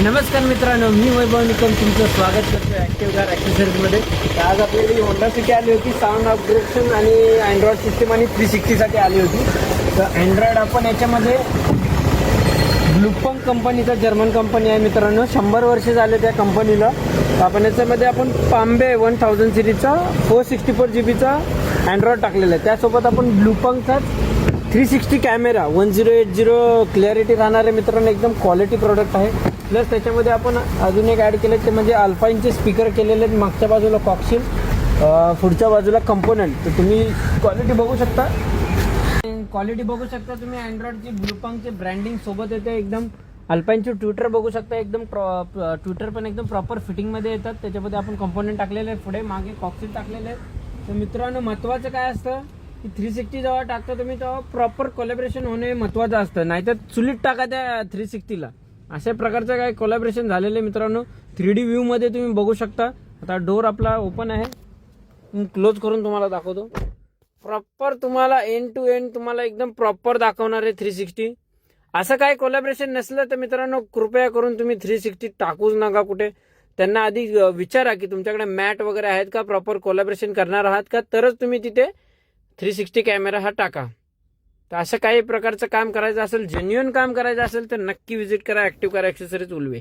नमस्कार मित्रांनो, मी वैभव निकम तुमचं स्वागत करतो ॲक्टिव्ह कार ॲक्सेसरीजमध्ये. तर आज आपल्याला होंडा सिटी आली होती साऊंड अपग्रेडेशन आणि अँड्रॉइड सिस्टीम आणि 360साठी आली होती. तर अँड्रॉइड आपण याच्यामध्ये ब्लूपंक कंपनीचा जर्मन कंपनी आहे मित्रांनो. 100 वर्ष झाले त्या कंपनीला. आपण याच्यामध्ये आपण पांबे 1000 सिरीजचा 464 GB अँड्रॉइड टाकलेला आहे. त्यासोबत आपण ब्लूपंकचा 360 कॅमेरा 1080 क्लॅरिटी राहणार आहे मित्रांनो. एकदम क्वालिटी प्रोडक्ट आहे. प्लस त्याच्यामध्ये आपण अजून एक ॲड केलं ते म्हणजे अल्पाईनचे स्पीकर केलेले आहेत. मागच्या बाजूला कॉक्सिल, पुढच्या बाजूला कंपोनंट. तर तुम्ही क्वालिटी बघू शकता तुम्ही अँड्रॉइडची ब्लूपंकचे ब्रँडिंग सोबत येते. एकदम अल्पाईनचे ट्विटर बघू शकता. एकदम ट्विटर पण एकदम प्रॉपर फिटिंगमध्ये येतात. त्याच्यामध्ये आपण कंपोनंट टाकलेले आहेत, पुढे मागे कॉक्सिल टाकलेले आहेत. तर मित्रांनो, महत्त्वाचं काय असतं की 360 जेव्हा टाकता तुम्ही तेव्हा प्रॉपर कोलॅबरेशन होणे महत्त्वाचं असतं. नाहीतर चुलीत टाका त्या 360ला. अशा प्रकारचं काय कोलॅबरेशन झालेलं आहे मित्रांनो. 3D व्ह्यूमध्ये तुम्ही बघू शकता. आता डोर आपला ओपन आहे, क्लोज करून तुम्हाला दाखवतो. प्रॉपर तुम्हाला एंड टू एंड तुम्हाला एकदम प्रॉपर दाखवणार आहे 360. असं काय कोलॅबरेशन नसलं तर मित्रांनो कृपया करून तुम्ही 360 टाकूच नका कुठे. त्यांना आधी विचारा की तुमच्याकडे मॅट वगैरे आहेत का, प्रॉपर कोलॅबरेशन करणार आहात का, तरच तुम्ही तिथे 360 कॅमेरा हा टाका. तर असं काही प्रकारचं काम करायचं असेल, जेन्युइन काम करायचं असेल तर नक्की व्हिजिट करा ॲक्टिव्ह कार ॲक्सेसरीज उलवे.